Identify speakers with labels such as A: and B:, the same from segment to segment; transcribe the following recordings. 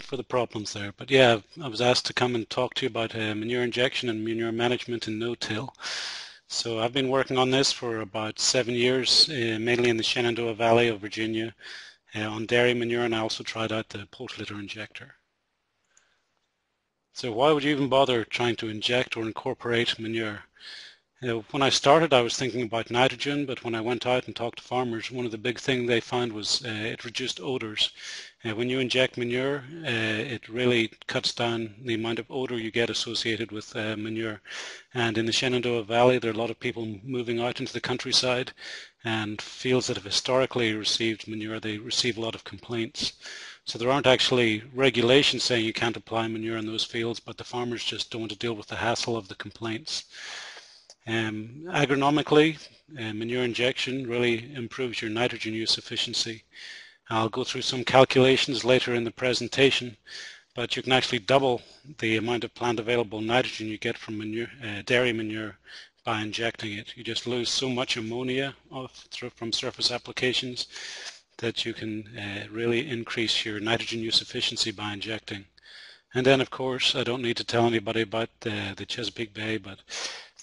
A: for the problems there. But yeah, I was asked to come and talk to you about manure injection and manure management in no-till. So I've been working on this for about 7 years, mainly in the Shenandoah Valley of Virginia, on dairy manure, and I also tried out the poultry litter injector. So why would you even bother trying to inject or incorporate manure? When I started, I was thinking about nitrogen, but when I went out and talked to farmers, one of the big things they found was it reduced odors. When you inject manure, it really cuts down the amount of odor you get associated with manure. And in the Shenandoah Valley, there are a lot of people moving out into the countryside, and fields that have historically received manure, they receive a lot of complaints. So there aren't actually regulations saying you can't apply manure in those fields, but the farmers just don't want to deal with the hassle of the complaints. Agronomically, manure injection really improves your nitrogen use efficiency. I'll go through some calculations later in the presentation, but you can actually double the amount of plant available nitrogen you get from manure, dairy manure by injecting it. You just lose so much ammonia from surface applications that you can really increase your nitrogen use efficiency by injecting. And then, of course, I don't need to tell anybody about the Chesapeake Bay, but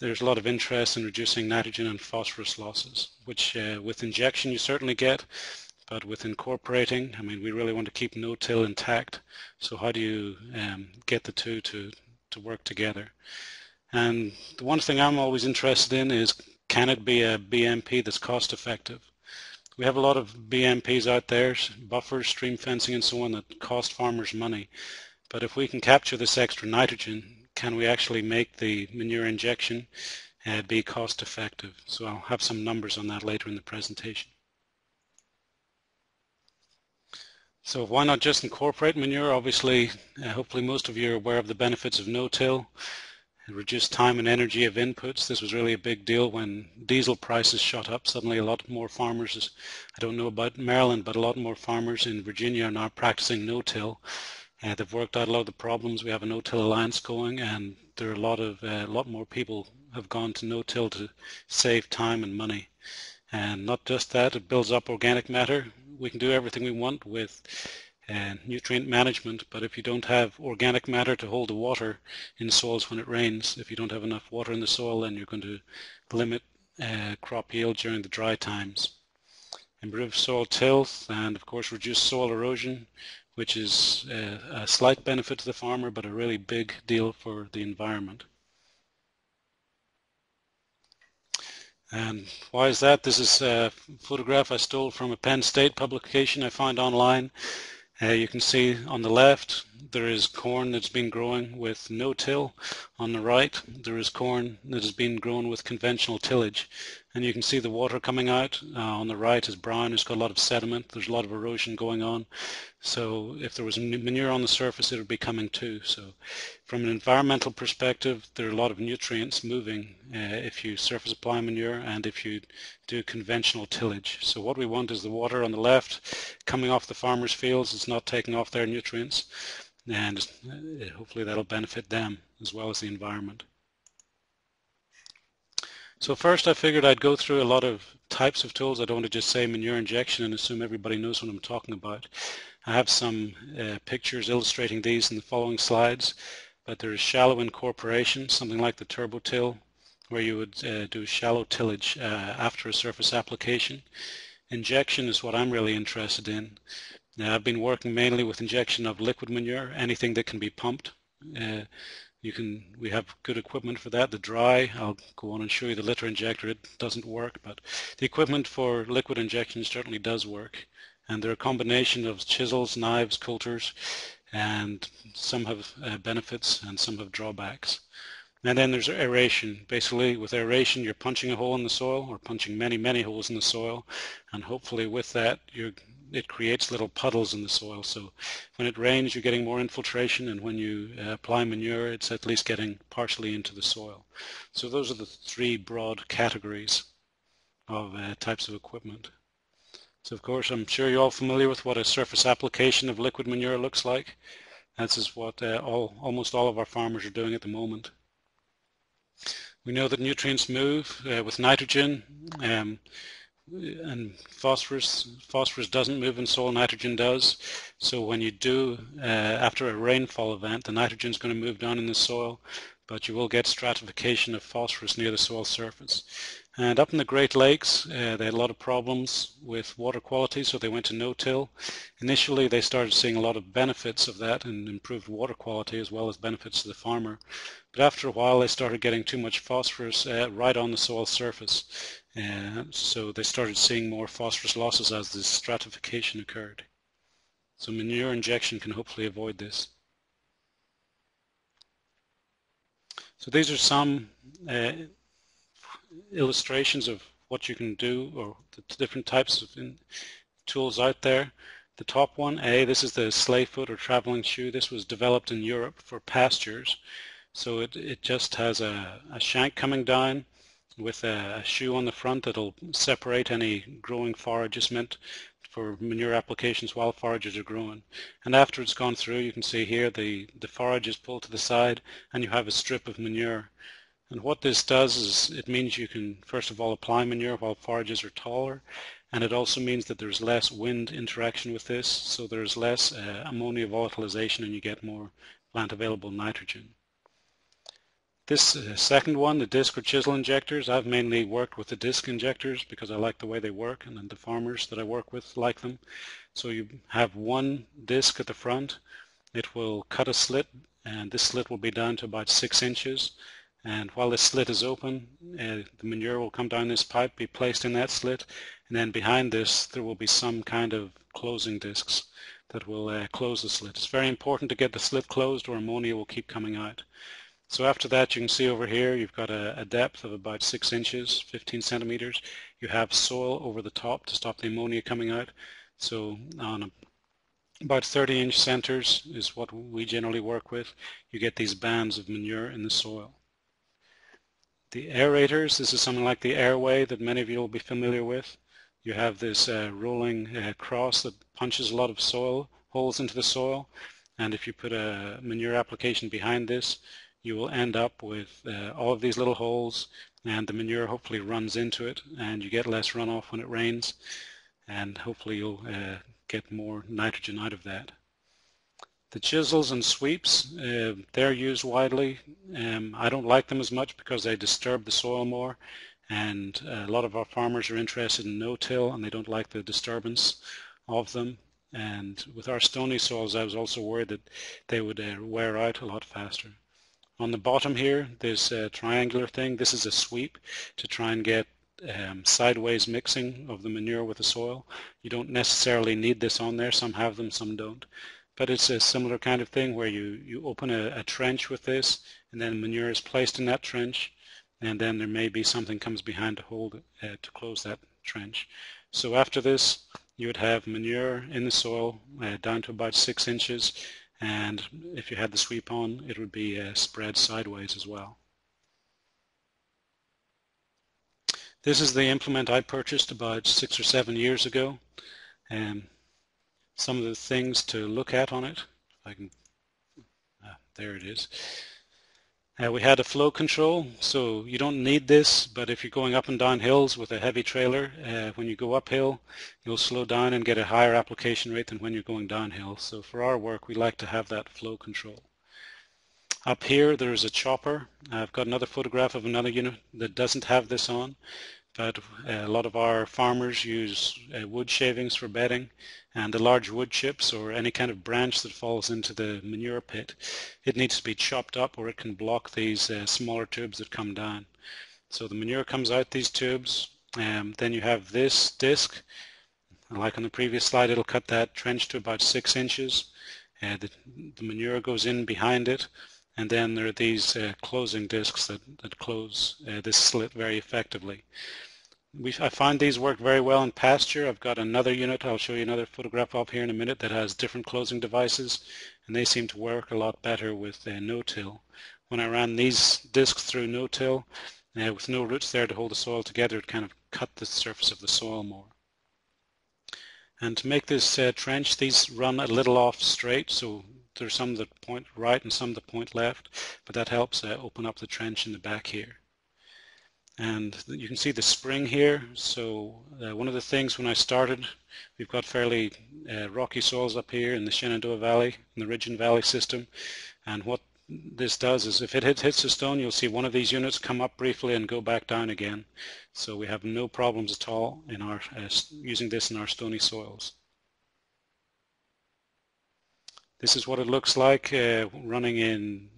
A: there's a lot of interest in reducing nitrogen and phosphorus losses, which with injection you certainly get, but with incorporating, I mean, we really want to keep no-till intact. So how do you get the two to work together? And the one thing I'm always interested in is, can it be a BMP that's cost effective? We have a lot of BMPs out there, buffers, stream fencing and so on, that cost farmers money. But if we can capture this extra nitrogen, can we actually make the manure injection be cost effective? So I'll have some numbers on that later in the presentation. So why not just incorporate manure? Obviously, hopefully most of you are aware of the benefits of no-till. Reduced time and energy of inputs. This was really a big deal when diesel prices shot up. Suddenly a lot more farmers, I don't know about Maryland, but a lot more farmers in Virginia are now practicing no-till. They've worked out a lot of the problems. We have a no-till alliance going, and there are a lot more people have gone to no-till to save time and money. And not just that, it builds up organic matter. We can do everything we want with nutrient management, but if you don't have organic matter to hold the water in soils when it rains, if you don't have enough water in the soil, then you're going to limit crop yield during the dry times. Improve soil tilth, and of course reduce soil erosion, which is a slight benefit to the farmer, but a really big deal for the environment. And why is that? This is a photograph I stole from a Penn State publication I found online. You can see on the left there is corn that's been growing with no-till. On the right there is corn that has been grown with conventional tillage. And you can see the water coming out. On the right is brown, it's got a lot of sediment, there's a lot of erosion going on. So if there was manure on the surface, it would be coming too. So from an environmental perspective, there are a lot of nutrients moving if you surface apply manure and if you do conventional tillage. So what we want is the water on the left coming off the farmers' fields. It's not taking off their nutrients, and hopefully that'll benefit them as well as the environment. So first I figured I'd go through a lot of types of tools. I don't want to just say manure injection and assume everybody knows what I'm talking about. I have some pictures illustrating these in the following slides, but there is shallow incorporation, something like the turbo till, where you would do shallow tillage after a surface application. Injection is what I'm really interested in. Now, I've been working mainly with injection of liquid manure, anything that can be pumped. We have good equipment for that. The dry, I'll go on and show you the litter injector. It doesn't work, but the equipment for liquid injection certainly does work. And there are a combination of chisels, knives, coulters, and some have benefits and some have drawbacks. And then there's aeration. Basically, with aeration, you're punching a hole in the soil, or punching many, many holes in the soil, and hopefully with that, it creates little puddles in the soil. So when it rains, you're getting more infiltration, and when you apply manure, it's at least getting partially into the soil. So those are the three broad categories of types of equipment. So of course, I'm sure you're all familiar with what a surface application of liquid manure looks like. This is what almost all of our farmers are doing at the moment. We know that nutrients move with nitrogen. and phosphorus doesn't move in soil, nitrogen does. So when you do, after a rainfall event, the nitrogen is going to move down in the soil, but you will get stratification of phosphorus near the soil surface. And up in the Great Lakes, they had a lot of problems with water quality, so they went to no-till. Initially, they started seeing a lot of benefits of that and improved water quality as well as benefits to the farmer. But after a while, they started getting too much phosphorus right on the soil surface. So they started seeing more phosphorus losses as this stratification occurred. So manure injection can hopefully avoid this. So these are some illustrations of what you can do, or the different types of tools out there. The top one, this is the sleigh foot or traveling shoe. This was developed in Europe for pastures. So it just has a shank coming down with a shoe on the front that'll separate any growing forages meant for manure applications while forages are growing. And after it's gone through, you can see here the forage is pulled to the side and you have a strip of manure. And what this does is it means you can first of all apply manure while forages are taller, and it also means that there's less wind interaction with this, so there's less ammonia volatilization and you get more plant available nitrogen. This second one, the disc or chisel injectors, I've mainly worked with the disc injectors because I like the way they work, and then the farmers that I work with like them. So you have one disc at the front. It will cut a slit, and this slit will be down to about 6 inches. And while this slit is open, the manure will come down this pipe, be placed in that slit, and then behind this there will be some kind of closing discs that will close the slit. It's very important to get the slit closed or ammonia will keep coming out. So after that, you can see over here you've got a depth of about 6 inches, 15 centimeters. You have soil over the top to stop the ammonia coming out. So on about 30-inch centers is what we generally work with. You get these bands of manure in the soil. The aerators, this is something like the airway that many of you will be familiar with. You have this rolling cross that punches a lot of soil holes into the soil, and if you put a manure application behind this, you will end up with all of these little holes, and the manure hopefully runs into it, and you get less runoff when it rains, and hopefully you'll get more nitrogen out of that. The chisels and sweeps, they're used widely. I don't like them as much because they disturb the soil more, and a lot of our farmers are interested in no-till and they don't like the disturbance of them. And with our stony soils, I was also worried that they would wear out a lot faster. On the bottom here, there's a triangular thing. This is a sweep to try and get sideways mixing of the manure with the soil. You don't necessarily need this on there. Some have them, some don't. But it's a similar kind of thing where you open a trench with this, and then manure is placed in that trench, and then there may be something comes behind to hold it, to close that trench. So after this, you would have manure in the soil down to about 6 inches, and if you had the sweep on, it would be spread sideways as well. This is the implement I purchased about 6 or 7 years ago. Some of the things to look at on it, if I can, there it is. We had a flow control, so you don't need this, but if you're going up and down hills with a heavy trailer, when you go uphill, you'll slow down and get a higher application rate than when you're going downhill. So for our work, we like to have that flow control. Up here, there's a chopper. I've got another photograph of another unit that doesn't have this on, but a lot of our farmers use wood shavings for bedding, and the large wood chips or any kind of branch that falls into the manure pit, it needs to be chopped up or it can block these smaller tubes that come down. So the manure comes out these tubes, then you have this disc, and like on the previous slide, it'll cut that trench to about 6 inches. The manure goes in behind it, and then there are these closing discs that close this slit very effectively. I find these work very well in pasture. I've got another unit I'll show you another photograph of here in a minute that has different closing devices, and they seem to work a lot better with no-till. When I ran these discs through no-till, with no roots there to hold the soil together, it kind of cut the surface of the soil more. And to make this trench, these run a little off straight, so there's some that point right and some that point left, but that helps open up the trench in the back here. And you can see the spring here. So one of the things when I started, we've got fairly rocky soils up here in the Shenandoah Valley, in the Ridge and Valley system. And what this does is if it hits a stone, you'll see one of these units come up briefly and go back down again. So we have no problems at all in our using this in our stony soils. This is what it looks like running in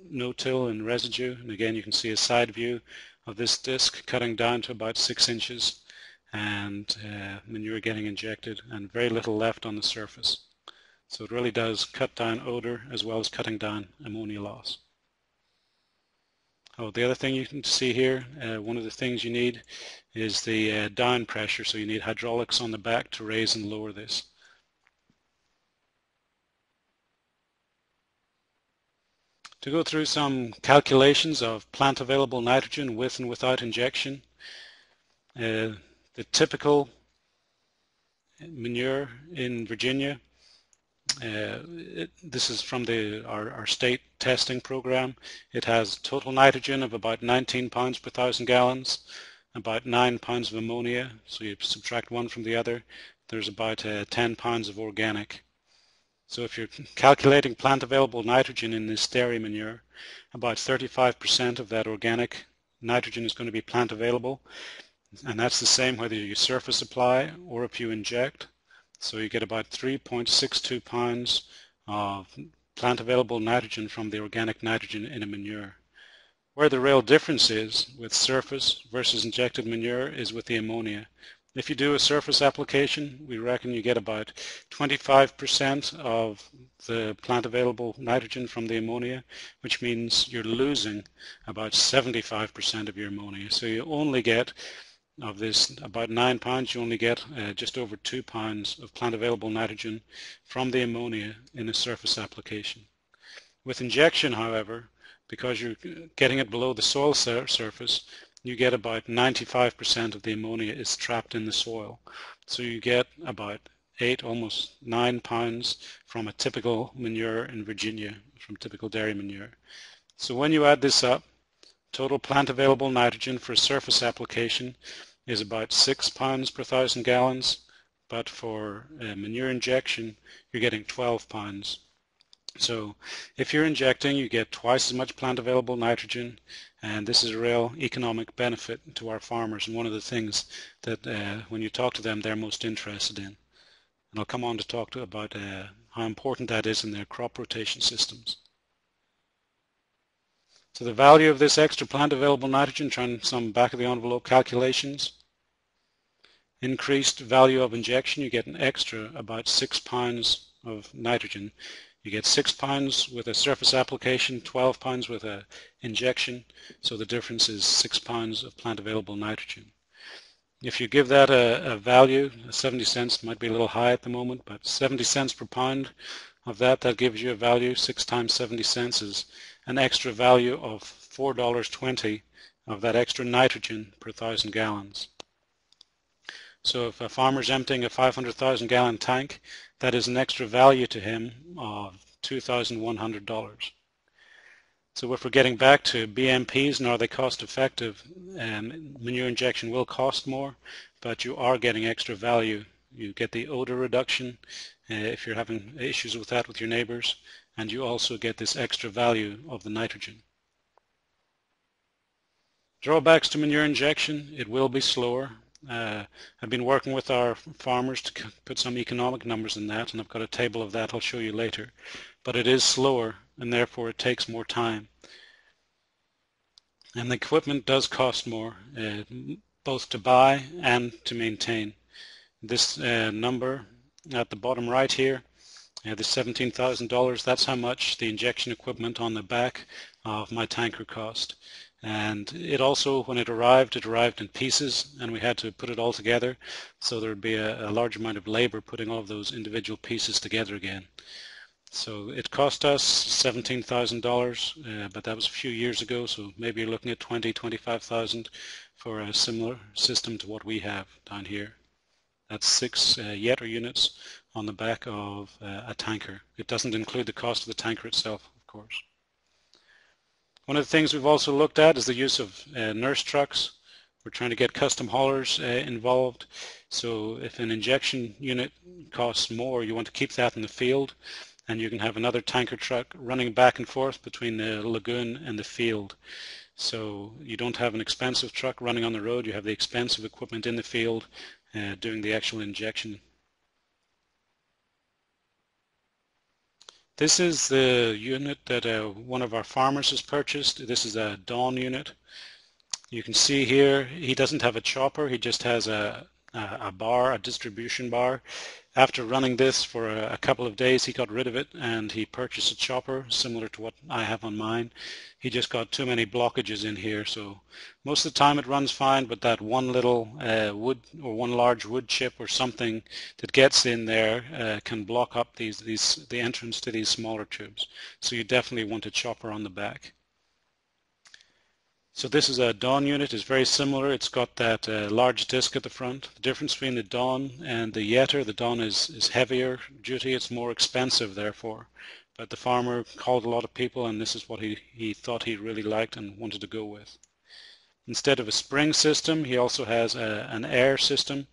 A: no-till and residue. And again, you can see a side view of this disc cutting down to about 6 inches and manure getting injected and very little left on the surface. So it really does cut down odor as well as cutting down ammonia loss. Oh, the other thing you can see here, one of the things you need is the down pressure. So you need hydraulics on the back to raise and lower this. To go through some calculations of plant available nitrogen with and without injection, the typical manure in Virginia, this is from our state testing program. It has total nitrogen of about 19 pounds per 1,000 gallons, about 9 pounds of ammonia, so you subtract one from the other, there's about 10 pounds of organic. So if you're calculating plant available nitrogen in this dairy manure, about 35% of that organic nitrogen is going to be plant available, and that's the same whether you surface apply or if you inject. So you get about 3.62 pounds of plant available nitrogen from the organic nitrogen in a manure. Where the real difference is with surface versus injected manure is with the ammonia. If you do a surface application, we reckon you get about 25% of the plant available nitrogen from the ammonia, which means you're losing about 75% of your ammonia. So you only get, of this about 9 pounds, you only get just over 2 pounds of plant available nitrogen from the ammonia in a surface application. With injection, however, because you're getting it below the soil surface, you get about 95% of the ammonia is trapped in the soil. So you get about 8, almost 9 pounds from a typical manure in Virginia, from typical dairy manure. So when you add this up, total plant available nitrogen for a surface application is about 6 pounds per 1,000 gallons, but for manure injection, you're getting 12 pounds. So if you're injecting, you get twice as much plant available nitrogen, and this is a real economic benefit to our farmers, and one of the things that when you talk to them, they're most interested in. And I'll come on to talk about how important that is in their crop rotation systems. So the value of this extra plant available nitrogen, trying some back of the envelope calculations. Increased value of injection, you get an extra about 6 pounds of nitrogen. You get 6 pounds with a surface application, 12 pounds with an injection, so the difference is 6 pounds of plant available nitrogen. If you give that a value, 70 cents might be a little high at the moment, but 70 cents per pound of that gives you a value. 6 times 70 cents is an extra value of $4.20 of that extra nitrogen per 1,000 gallons. So if a farmer's emptying a 500,000 gallon tank, that is an extra value to him of $2,100. So if we're getting back to BMPs and are they cost effective, manure injection will cost more, but you are getting extra value. You get the odor reduction if you're having issues with that with your neighbors, and you also get this extra value of the nitrogen. Drawbacks to manure injection: it will be slower. I've been working with our farmers to put some economic numbers in that, and I've got a table of that I'll show you later. But it is slower, and therefore it takes more time. And the equipment does cost more, both to buy and to maintain. This number at the bottom right here, the $17,000, that's how much the injection equipment on the back of my tanker cost. And it also, when it arrived in pieces, and we had to put it all together, so there would be a large amount of labor putting all of those individual pieces together again. So it cost us $17,000, but that was a few years ago, so maybe you're looking at $20,000-25,000 for a similar system to what we have down here. That's 6 Yetter units on the back of a tanker. It doesn't include the cost of the tanker itself, of course. One of the things we've also looked at is the use of nurse trucks. We're trying to get custom haulers involved. So if an injection unit costs more, you want to keep that in the field, and you can have another tanker truck running back and forth between the lagoon and the field. So you don't have an expensive truck running on the road, you have the expensive equipment in the field doing the actual injection. This is the unit that one of our farmers has purchased. This is a Dawn unit. You can see here he doesn't have a chopper, he just has a bar, a distribution bar. After running this for a couple of days, he got rid of it and he purchased a chopper similar to what I have on mine. He just got too many blockages in here, so most of the time it runs fine, but that one little wood or one large wood chip or something that gets in there can block up the entrance to these smaller tubes. So you definitely want a chopper on the back. So this is a Dawn unit. It's very similar. It's got that large disc at the front. The difference between the Dawn and the Yetter, the Dawn is heavier duty. It's more expensive, therefore. But the farmer called a lot of people, and this is what he thought he really liked and wanted to go with. Instead of a spring system, he also has an air system.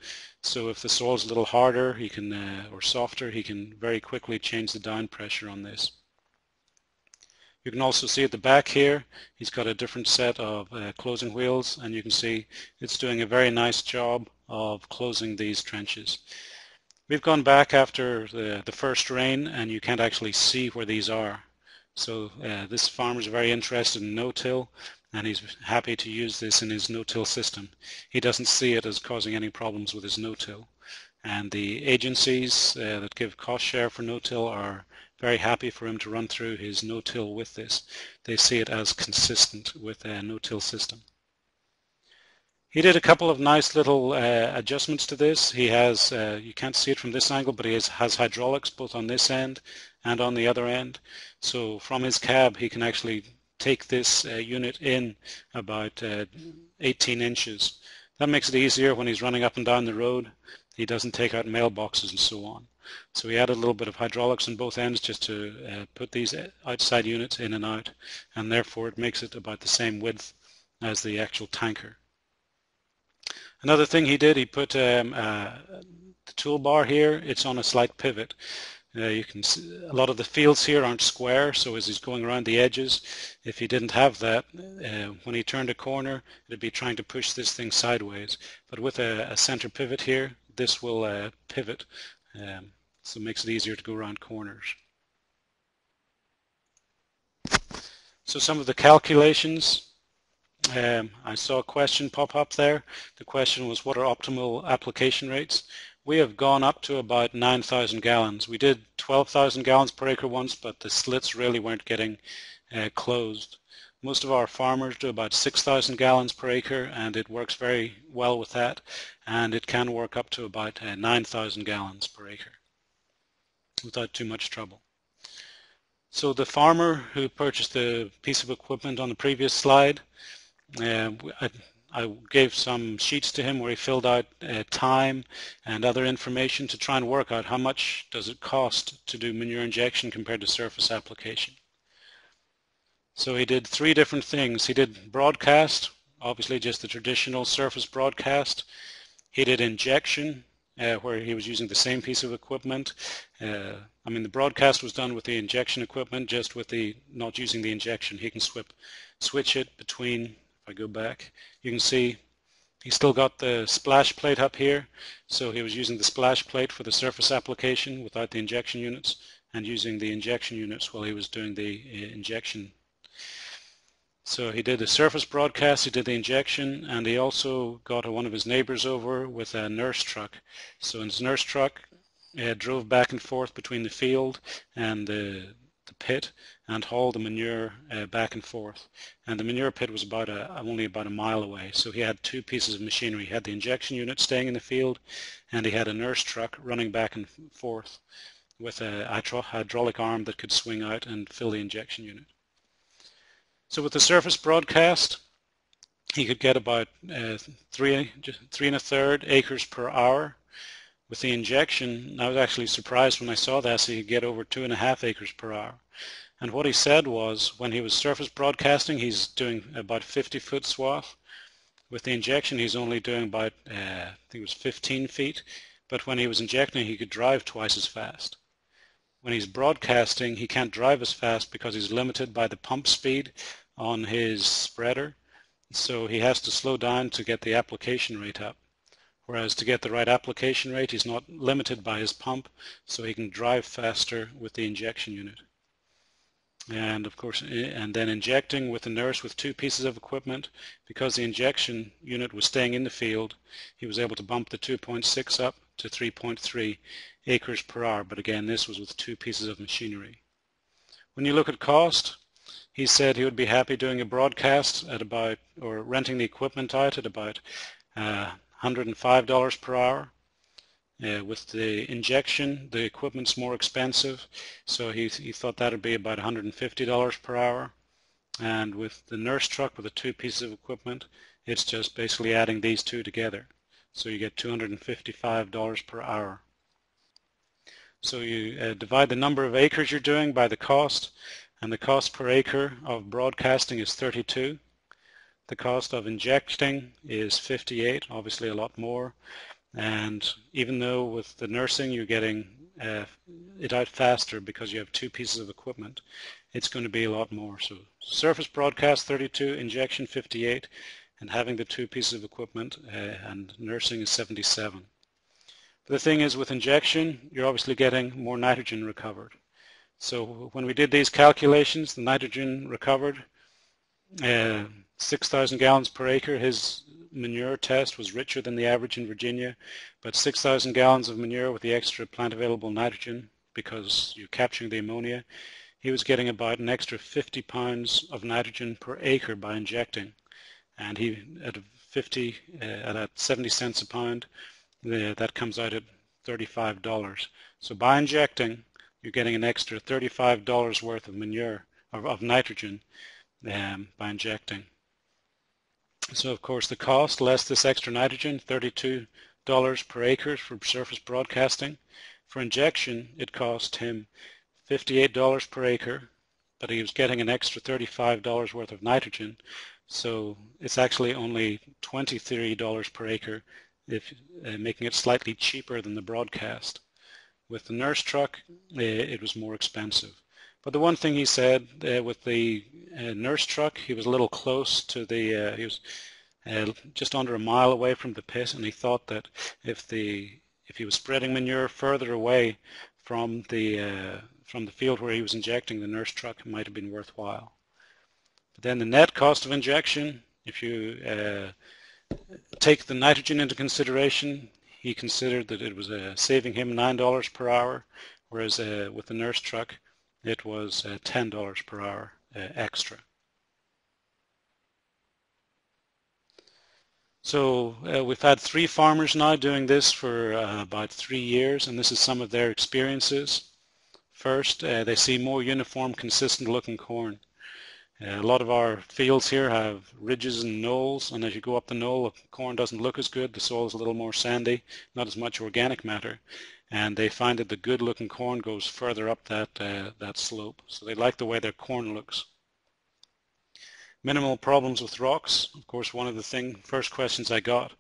A: So if the soil's a little harder, he can or softer, he can very quickly change the down pressure on this. You can also see at the back here, he's got a different set of closing wheels, and you can see it's doing a very nice job of closing these trenches. We've gone back after the first rain, and you can't actually see where these are. So this farmer's very interested in no-till, and he's happy to use this in his no-till system. He doesn't see it as causing any problems with his no-till. And the agencies that give cost share for no-till are very happy for him to run through his no-till with this. They see it as consistent with a no-till system. He did a couple of nice little adjustments to this. He has, you can't see it from this angle, but he has hydraulics both on this end and on the other end. So from his cab he can actually take this unit in about 18 inches. That makes it easier when he's running up and down the road. He doesn't take out mailboxes and so on. So we added a little bit of hydraulics on both ends just to put these outside units in and out, and therefore it makes it about the same width as the actual tanker. Another thing he did, he put the toolbar here. It's on a slight pivot. You can see a lot of the fields here aren't square, so as he's going around the edges, if he didn't have that, when he turned a corner, it'd be trying to push this thing sideways. But with a center pivot here, this will pivot, so it makes it easier to go around corners. So some of the calculations, I saw a question pop up there. The question was, what are optimal application rates? We have gone up to about 9,000 gallons. We did 12,000 gallons per acre once, but the slits really weren't getting closed. Most of our farmers do about 6,000 gallons per acre, and it works very well with that, and it can work up to about 9,000 gallons per acre without too much trouble. So the farmer who purchased the piece of equipment on the previous slide, I gave some sheets to him where he filled out time and other information to try and work out how much does it cost to do manure injection compared to surface application. So he did 3 different things. He did broadcast, obviously just the traditional surface broadcast. He did injection, where he was using the same piece of equipment. I mean, the broadcast was done with the injection equipment, just with the not using the injection. He can switch it between. If I go back, you can see he's still got the splash plate up here, so he was using the splash plate for the surface application without the injection units, and using the injection units while he was doing the injection. So he did the surface broadcast, he did the injection, and he also got one of his neighbors over with a nurse truck. So in his nurse truck, drove back and forth between the field and the pit and hauled the manure back and forth. And the manure pit was only about a mile away. So he had 2 pieces of machinery. He had the injection unit staying in the field, and he had a nurse truck running back and forth with a hydraulic arm that could swing out and fill the injection unit. So with the surface broadcast, he could get about 3 1/3 acres per hour. With the injection, I was actually surprised when I saw that, so you could get over 2.5 acres per hour. And what he said was, when he was surface broadcasting, he's doing about 50-foot swath. With the injection, he's only doing about, I think it was 15 feet, but when he was injecting, he could drive twice as fast. When he's broadcasting, he can't drive as fast because he's limited by the pump speed on his spreader, so he has to slow down to get the application rate up. Whereas to get the right application rate, he's not limited by his pump, so he can drive faster with the injection unit. And of course, and then injecting with the nurse with 2 pieces of equipment, because the injection unit was staying in the field, he was able to bump the 2.6 up to 3.3 acres per hour. But again, this was with 2 pieces of machinery. When you look at cost, he said he would be happy doing a broadcast at about, or renting the equipment out at about $105 per hour. With the injection, the equipment's more expensive, so he thought that would be about $150 per hour. And with the nurse truck with the 2 pieces of equipment, it's just basically adding these 2 together. So you get $255 per hour. So you divide the number of acres you're doing by the cost, and the cost per acre of broadcasting is 32. The cost of injecting is 58, obviously a lot more. And even though with the nursing you're getting it out faster because you have 2 pieces of equipment, it's going to be a lot more. So surface broadcast 32, injection 58, and having the 2 pieces of equipment and nursing is 77. But the thing is, with injection, you're obviously getting more nitrogen recovered. So when we did these calculations, the nitrogen recovered 6,000 gallons per acre. His manure test was richer than the average in Virginia, but 6,000 gallons of manure with the extra plant available nitrogen, because you're capturing the ammonia, he was getting about an extra 50 pounds of nitrogen per acre by injecting. And he at 70 cents a pound, that comes out at $35. So by injecting, you're getting an extra $35 worth of manure, of nitrogen, by injecting. So of course the cost less this extra nitrogen, $32 per acre for surface broadcasting. For injection, it cost him $58 per acre, but he was getting an extra $35 worth of nitrogen. So it's actually only $23 per acre, making it slightly cheaper than the broadcast. With the nurse truck, it was more expensive. But the one thing he said, with the nurse truck, he was a little close to the, he was just under a mile away from the pit, and he thought that if he was spreading manure further away from the field where he was injecting, the nurse truck might have been worthwhile. But then the net cost of injection, if you take the nitrogen into consideration, he considered that it was saving him $9 per hour, whereas with the nurse truck, it was $10 per hour extra. So we've had 3 farmers now doing this for about 3 years, and this is some of their experiences. First, they see more uniform, consistent looking corn. A lot of our fields here have ridges and knolls, and as you go up the knoll, the corn doesn't look as good. The soil is a little more sandy, not as much organic matter, and they find that the good looking corn goes further up that slope. So they like the way their corn looks. Minimal problems with rocks. Of course, one of the first questions I got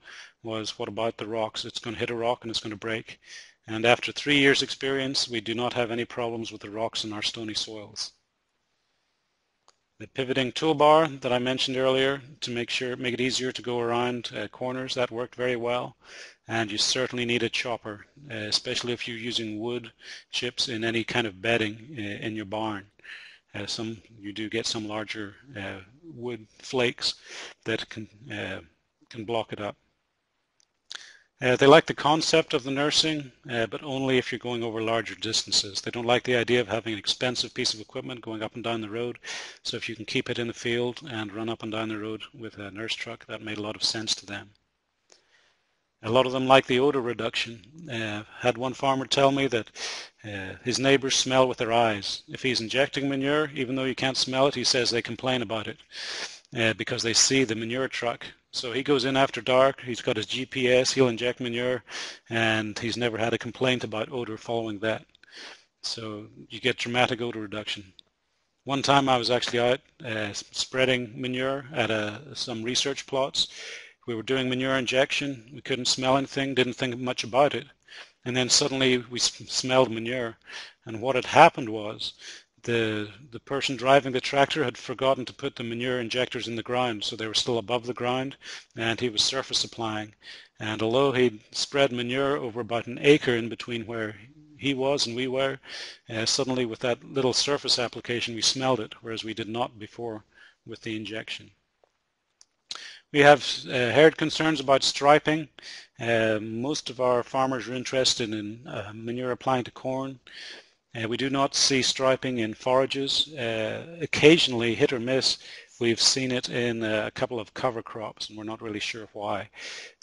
A: was, what about the rocks? It's going to hit a rock and it's going to break. And after 3 years experience, we do not have any problems with the rocks in our stony soils. The pivoting toolbar that I mentioned earlier to make it easier to go around corners, that worked very well. And you certainly need a chopper, especially if you're using wood chips in any kind of bedding in your barn. You do get some larger wood flakes that can block it up. They like the concept of the nursing, but only if you're going over larger distances. They don't like the idea of having an expensive piece of equipment going up and down the road. So if you can keep it in the field and run up and down the road with a nurse truck, that made a lot of sense to them. A lot of them like the odor reduction. Had one farmer tell me that his neighbors smell with their eyes. If he's injecting manure, even though you can't smell it, he says they complain about it. because they see the manure truck. So he goes in after dark, he's got his GPS, he'll inject manure, and he's never had a complaint about odor following that. So you get dramatic odor reduction. One time I was actually out spreading manure at some research plots. We were doing manure injection, we couldn't smell anything, didn't think much about it, and then suddenly we smelled manure, and what had happened was the person driving the tractor had forgotten to put the manure injectors in the ground, so they were still above the ground, and he was surface applying. And although he'd spread manure over about an acre in between where he was and we were, suddenly with that little surface application we smelled it, whereas we did not before with the injection. We have heard concerns about striping. Most of our farmers are interested in manure applying to corn. We do not see striping in forages. Occasionally, hit or miss, we've seen it in a couple of cover crops, and we're not really sure why,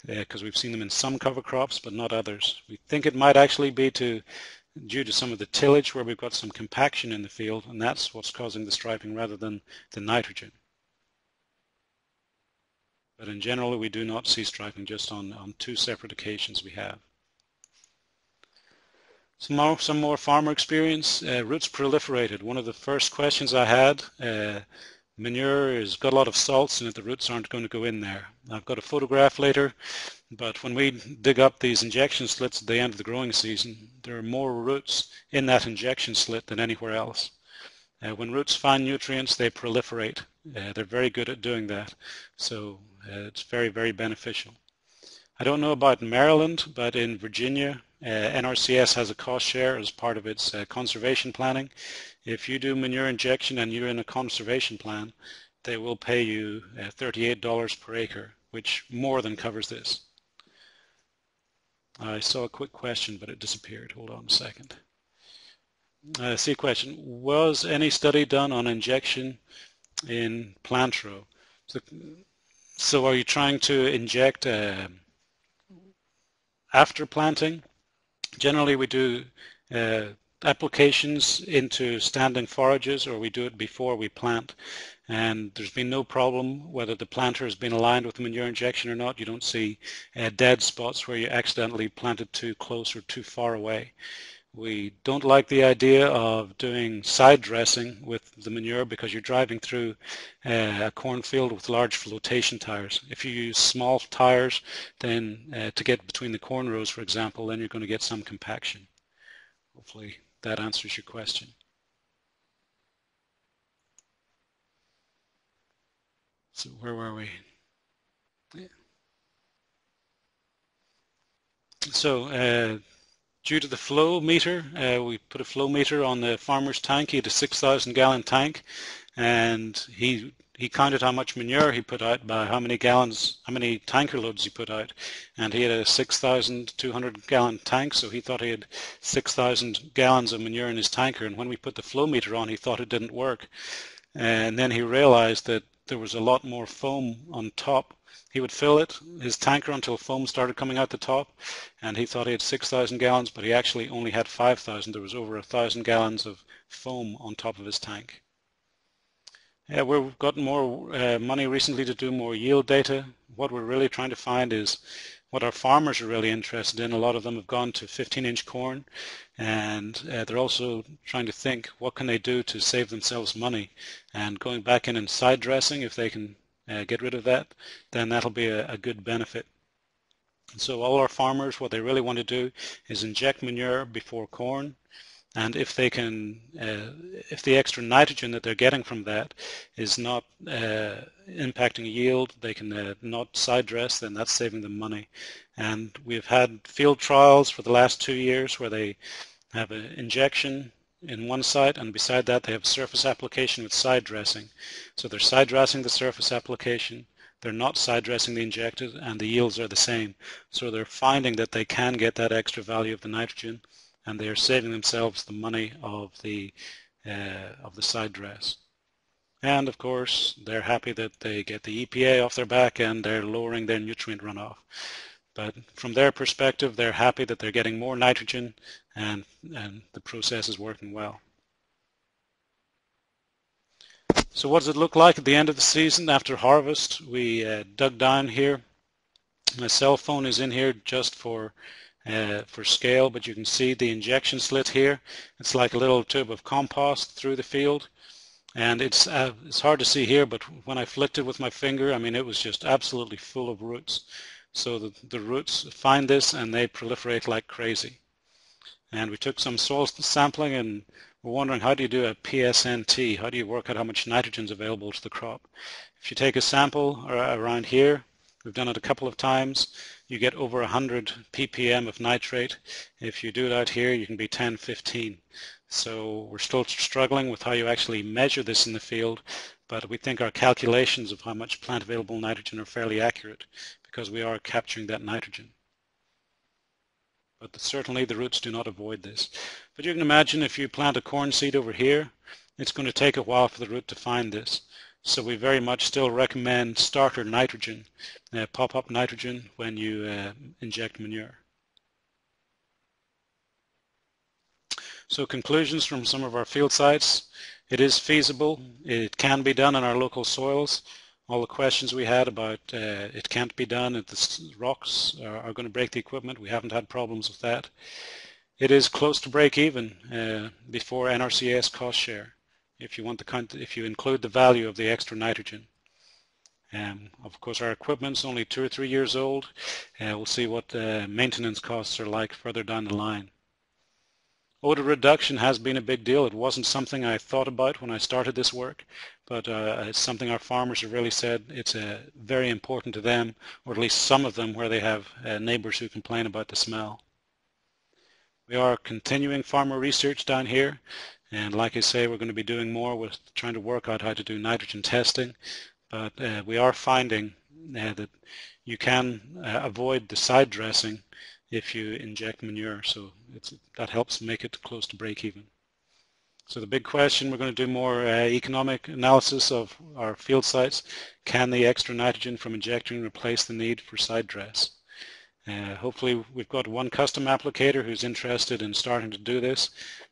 A: because we've seen them in some cover crops but not others. We think it might actually be due to some of the tillage where we've got some compaction in the field, and that's what's causing the striping rather than the nitrogen. But in general, we do not see striping, just on two separate occasions we have. Some more farmer experience. Roots proliferated. One of the first questions I had, manure has got a lot of salts in it, the roots aren't going to go in there. I've got a photograph later, but when we dig up these injection slits at the end of the growing season, there are more roots in that injection slit than anywhere else. When roots find nutrients, they proliferate. They're very good at doing that, so it's very, very beneficial. I don't know about Maryland, but in Virginia, NRCS has a cost share as part of its conservation planning. If you do manure injection and you're in a conservation plan, they will pay you $38 per acre, which more than covers this. I saw a quick question, but it disappeared. Hold on a second. I see a question. Was any study done on injection in plant row? So are you trying to inject after planting? Generally we do applications into standing forages, or we do it before we plant, and there's been no problem whether the planter has been aligned with the manure injection or not. You don't see dead spots where you accidentally planted too close or too far away. We don't like the idea of doing side dressing with the manure because you're driving through a cornfield with large flotation tires. If you use small tires, then to get between the corn rows, for example, then you're going to get some compaction. Hopefully that answers your question. So where were we? Yeah. So due to the flow meter, we put a flow meter on the farmer's tank. He had a 6,000 gallon tank, and he counted how much manure he put out by how many gallons, how many tanker loads he put out, and he had a 6,200 gallon tank, so he thought he had 6,000 gallons of manure in his tanker. And when we put the flow meter on, he thought it didn't work, and then he realized that there was a lot more foam on top. He would fill his tanker until foam started coming out the top, and he thought he had 6,000 gallons, but he actually only had 5,000. There was over 1,000 gallons of foam on top of his tank. Yeah, we've gotten more money recently to do more yield data. What we're really trying to find is what our farmers are really interested in. A lot of them have gone to 15-inch corn, and they're also trying to think what can they do to save themselves money, and going back in and side dressing, if they can get rid of that, then that'll be a good benefit. So all our farmers, what they really want to do is inject manure before corn, and if they can, if the extra nitrogen that they're getting from that is not impacting yield, they can not side dress, then that's saving them money. And we've had field trials for the last 2 years where they have an injection in one site, and beside that they have surface application with side dressing. So they're side dressing the surface application, they're not side dressing the injected, and the yields are the same. So they're finding that they can get that extra value of the nitrogen, and they are saving themselves the money of the side dress. And of course they're happy that they get the EPA off their back and they're lowering their nutrient runoff. But from their perspective, they're happy that they're getting more nitrogen, and the process is working well. So what does it look like at the end of the season after harvest? We dug down here. My cell phone is in here just for scale, but you can see the injection slit here. It's like a little tube of compost through the field, and it's hard to see here, but when I flicked it with my finger, I mean, it was just absolutely full of roots. So the roots find this and they proliferate like crazy. And we took some soil sampling and we're wondering, how do you do a PSNT? How do you work out how much nitrogen is available to the crop? If you take a sample around here, we've done it a couple of times, you get over 100 ppm of nitrate. If you do it out here, you can be 10, 15. So we're still struggling with how you actually measure this in the field, but we think our calculations of how much plant available nitrogen are fairly accurate because we are capturing that nitrogen. But certainly the roots do not avoid this. But you can imagine if you plant a corn seed over here, it's going to take a while for the root to find this. So we very much still recommend starter nitrogen, pop-up nitrogen when you inject manure. So conclusions from some of our field sites: it is feasible, it can be done in our local soils. All the questions we had about it can't be done, if the rocks are going to break the equipment, we haven't had problems with that. It is close to break even before NRCS cost share, if you include the value of the extra nitrogen. Of course, our equipment's only 2 or 3 years old. We'll see what maintenance costs are like further down the line. Odor reduction has been a big deal. It wasn't something I thought about when I started this work, but it's something our farmers have really said it's very important to them, or at least some of them, where they have neighbors who complain about the smell. We are continuing farmer research down here, and like I say, we're going to be doing more with trying to work out how to do nitrogen testing, but we are finding that you can avoid the side dressing if you inject manure, so that helps make it close to break even. So the big question, we're going to do more economic analysis of our field sites. Can the extra nitrogen from injecting replace the need for side dress? Hopefully we've got one custom applicator who's interested in starting to do this,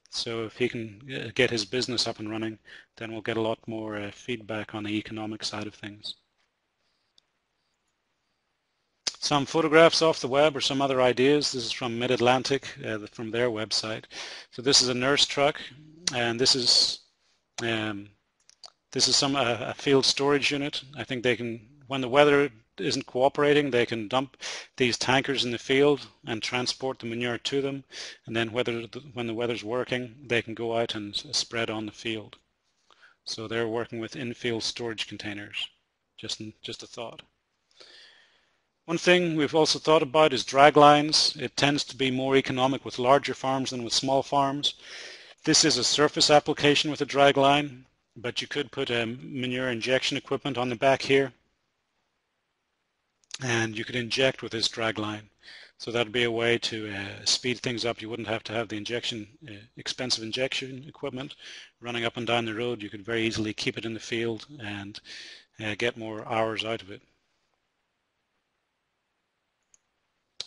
A: so if he can get his business up and running, then we'll get a lot more feedback on the economic side of things. Some photographs off the web or some other ideas. This is from Mid-Atlantic, from their website. So this is a nurse truck, and this is a field storage unit. I think they can, when the weather isn't cooperating, they can dump these tankers in the field and transport the manure to them, and then when the weather's working, they can go out and spread on the field. So they're working with in-field storage containers. Just a thought. One thing we've also thought about is draglines. It tends to be more economic with larger farms than with small farms. This is a surface application with a dragline, but you could put a manure injection equipment on the back here, and you could inject with this dragline. So that would be a way to speed things up. You wouldn't have to have the expensive injection equipment running up and down the road. You could very easily keep it in the field and get more hours out of it.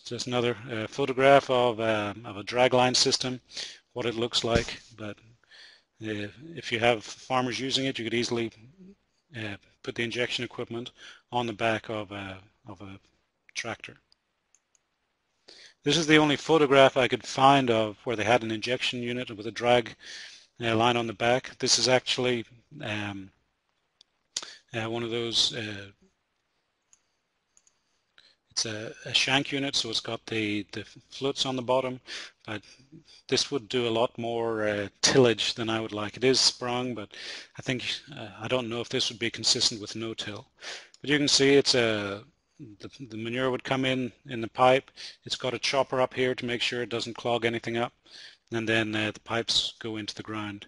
A: Just another photograph of a dragline system, what it looks like. But if you have farmers using it, you could easily put the injection equipment on the back of a tractor. This is the only photograph I could find of where they had an injection unit with a drag line on the back. This is actually one of those. It's a shank unit, so it's got the flutes on the bottom, but this would do a lot more tillage than I would like. It is sprung, but I don't know if this would be consistent with no-till. But you can see it's the manure would come in the pipe. It's got a chopper up here to make sure it doesn't clog anything up, and then the pipes go into the ground.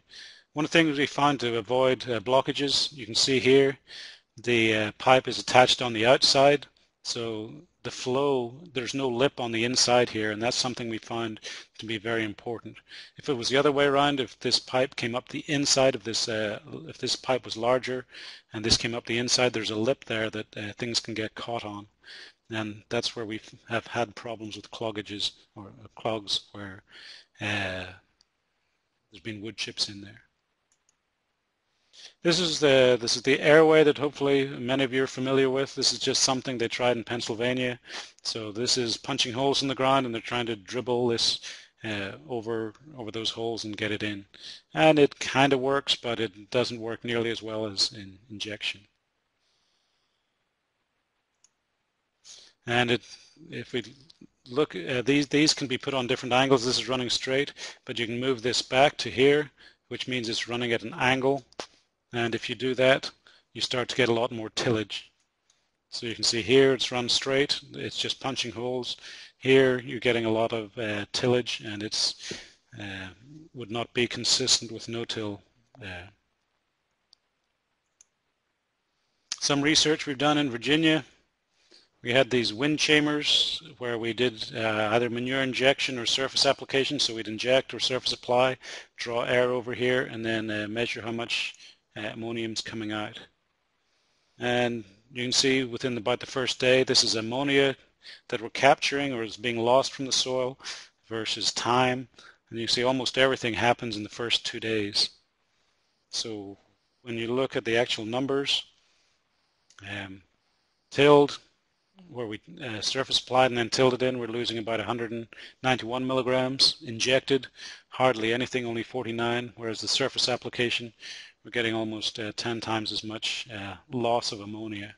A: One of the things we found to avoid blockages, you can see here the pipe is attached on the outside, so the flow, there's no lip on the inside here, and that's something we found to be very important. If it was the other way around, if this pipe came up the inside of this, if this pipe was larger and this came up the inside, there's a lip there that things can get caught on, and that's where we have had problems with cloggages or clogs where there's been wood chips in there. This is the airway that hopefully many of you are familiar with. This is just something they tried in Pennsylvania. So this is punching holes in the ground, and they're trying to dribble this over those holes and get it in. And it kind of works, but it doesn't work nearly as well as in injection. And if we look, these can be put on different angles. This is running straight, but you can move this back to here, which means it's running at an angle. And if you do that, you start to get a lot more tillage. So you can see here it's run straight, it's just punching holes. Here you're getting a lot of tillage, and it's would not be consistent with no-till. Some research we've done in Virginia, we had these wind chambers where we did either manure injection or surface application. So we'd inject or surface apply, draw air over here, and then measure how much ammonium is coming out. And you can see within about the first day, this is ammonia that we're capturing or is being lost from the soil versus time. And you see almost everything happens in the first 2 days. So when you look at the actual numbers, tilled, where we surface applied and then tilled it in, we're losing about 191 milligrams. Injected, hardly anything, only 49, whereas the surface application, we're getting almost 10 times as much loss of ammonia.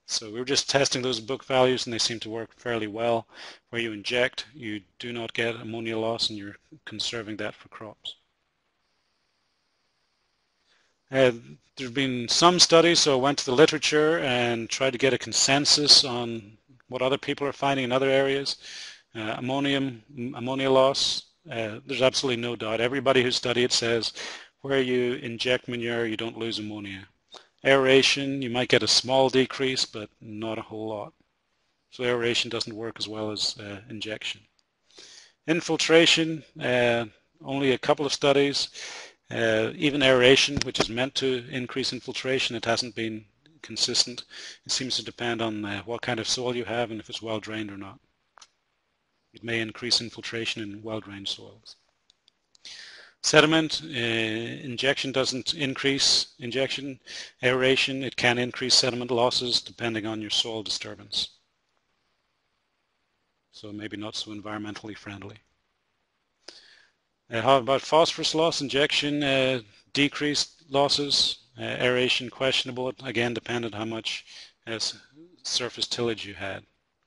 A: So we were just testing those book values, and they seem to work fairly well. Where you inject, you do not get ammonia loss, and you're conserving that for crops. There have been some studies, so I went to the literature and tried to get a consensus on what other people are finding in other areas. Ammonia loss, there's absolutely no doubt. Everybody who studied it says where you inject manure, you don't lose ammonia. Aeration, you might get a small decrease, but not a whole lot. So aeration doesn't work as well as injection. Infiltration, only a couple of studies. Even aeration, which is meant to increase infiltration, it hasn't been consistent. It seems to depend on what kind of soil you have and if it's well drained or not. It may increase infiltration in well drained soils. Sediment, injection doesn't increase injection. Aeration, it can increase sediment losses depending on your soil disturbance. So maybe not so environmentally friendly. How about phosphorus loss? Injection decreased losses. Aeration questionable. Again, depended how much surface tillage you had,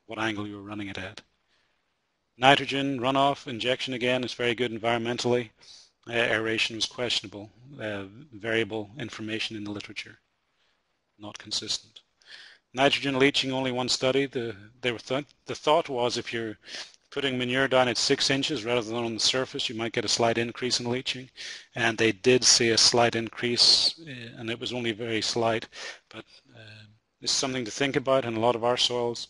A: what angle you were running it at. Nitrogen runoff, injection again is very good environmentally. Aeration was questionable. Variable information in the literature, not consistent. Nitrogen leaching, only one study. The thought was if you're putting manure down at 6 inches rather than on the surface, you might get a slight increase in leaching, and they did see a slight increase, and it was only very slight, but it's something to think about. In a lot of our soils,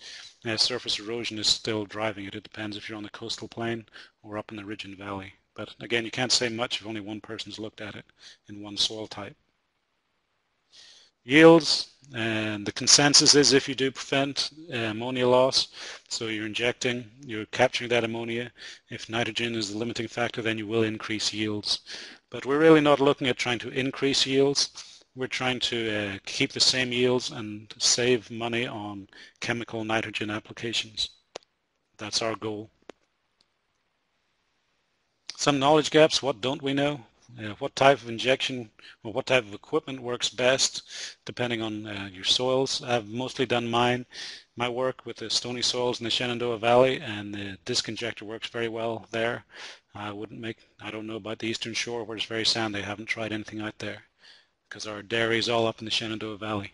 A: surface erosion is still driving it. It depends if you're on the coastal plain or up in the ridge and valley. But again, you can't say much if only one person's looked at it in one soil type. Yields, and the consensus is if you do prevent ammonia loss, so you're injecting, you're capturing that ammonia. If nitrogen is the limiting factor, then you will increase yields. But we're really not looking at trying to increase yields. We're trying to keep the same yields and save money on chemical nitrogen applications. That's our goal. Some knowledge gaps. What don't we know? What type of injection or what type of equipment works best depending on your soils. I've mostly done my work with the stony soils in the Shenandoah Valley, and the disc injector works very well there. I don't know about the Eastern Shore where it's very sandy. I haven't tried anything out there because our dairy is all up in the Shenandoah Valley.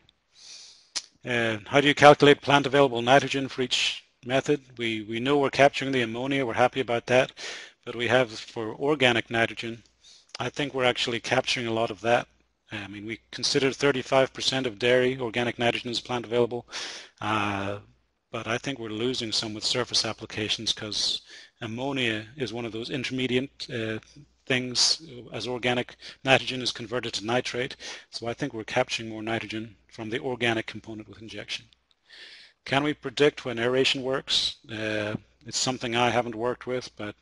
A: How do you calculate plant available nitrogen for each method? We know we're capturing the ammonia. We're happy about that. But we have for organic nitrogen, I think we're actually capturing a lot of that. I mean, we consider 35% of dairy organic nitrogen is plant available, but I think we're losing some with surface applications because ammonia is one of those intermediate things as organic nitrogen is converted to nitrate. So I think we're capturing more nitrogen from the organic component with injection. Can we predict when aeration works? It's something I haven't worked with, but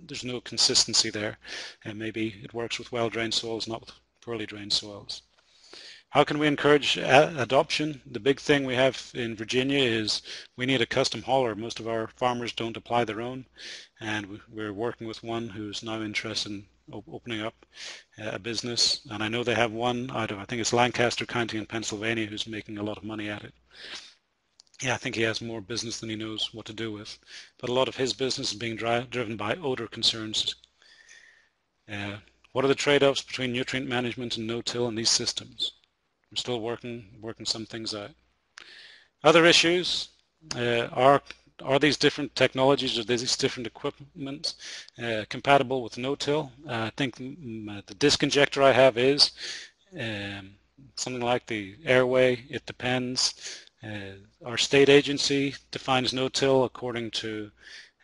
A: there's no consistency there. And maybe it works with well-drained soils, not with poorly drained soils. How can we encourage adoption? The big thing we have in Virginia is we need a custom hauler. Most of our farmers don't apply their own, and we're working with one who's now interested in opening up a business. And I know they have one out of, I think it's Lancaster County in Pennsylvania, who's making a lot of money at it. Yeah, I think he has more business than he knows what to do with. But a lot of his business is being driven by odor concerns. What are the trade-offs between nutrient management and no-till in these systems? We're still working some things out. Other issues are these different technologies or these different equipment compatible with no-till? I think the disc injector I have is something like the airway. It depends. Our state agency defines no-till according to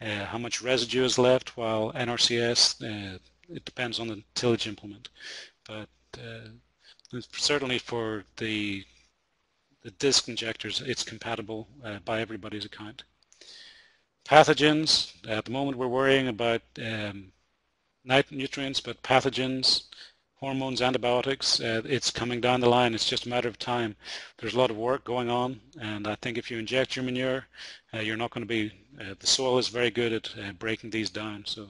A: how much residue is left, while NRCS it depends on the tillage implement. But certainly for the disc injectors, it's compatible by everybody's account. Pathogens, at the moment we're worrying about nutrients, but pathogens, hormones, antibiotics, it's coming down the line. It's just a matter of time. There's a lot of work going on, and I think if you inject your manure, you're not going to be, the soil is very good at breaking these down. So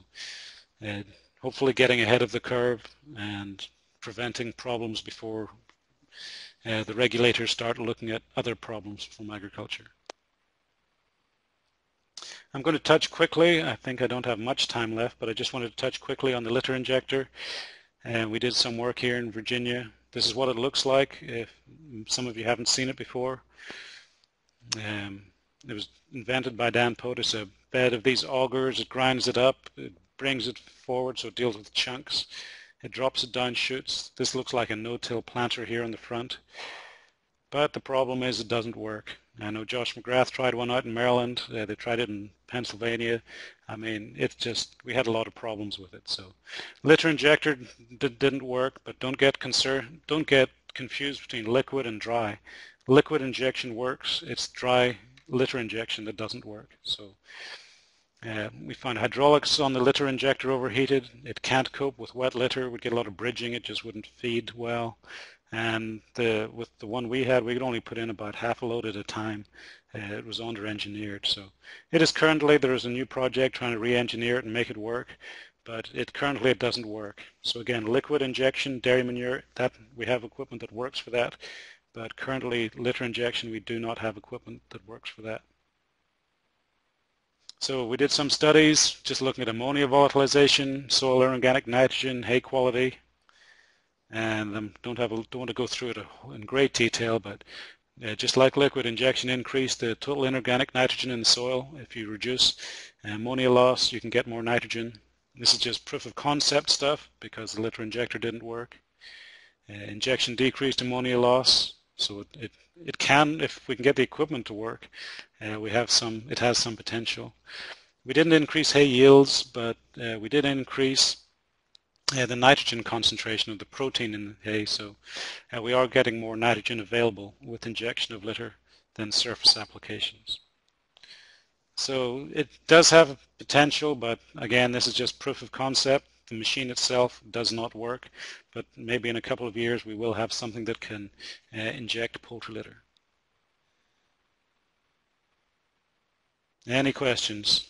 A: hopefully getting ahead of the curve and preventing problems before the regulators start looking at other problems from agriculture. I'm going to touch quickly, I think I don't have much time left, but I just wanted to touch quickly on the litter injector. We did some work here in Virginia. This is what it looks like if some of you haven't seen it before. It was invented by Dan Pote. It's a bed of these augers. It grinds it up, it brings it forward so it deals with chunks. It drops it down chutes. This looks like a no-till planter here on the front. But the problem is it doesn't work. I know Josh McGrath tried one out in Maryland. They tried it in Pennsylvania. I mean, it's just, we had a lot of problems with it. So litter injector didn't work, but don't get confused between liquid and dry. Liquid injection works. It's dry litter injection that doesn't work. So we found hydraulics on the litter injector overheated. It can't cope with wet litter. We'd get a lot of bridging. It just wouldn't feed well. And with the one we had, we could only put in about half a load at a time. It was under-engineered. So it is currently, there is a new project trying to re-engineer it and make it work, but currently it doesn't work. So again, liquid injection, dairy manure, that we have equipment that works for that, but currently litter injection, we do not have equipment that works for that. So we did some studies just looking at ammonia volatilization, soil organic nitrogen, hay quality, and don't want to go through it in great detail, but just like liquid injection increased the total inorganic nitrogen in the soil. If you reduce ammonia loss, you can get more nitrogen. This is just proof of concept stuff because the litter injector didn't work. Injection decreased ammonia loss, so it can, if we can get the equipment to work, it has some potential. We didn't increase hay yields, but we did increase the nitrogen concentration of the protein in the hay, so we are getting more nitrogen available with injection of litter than surface applications. So it does have potential, but again, this is just proof of concept. The machine itself does not work, but maybe in a couple of years we will have something that can inject poultry litter. Any questions?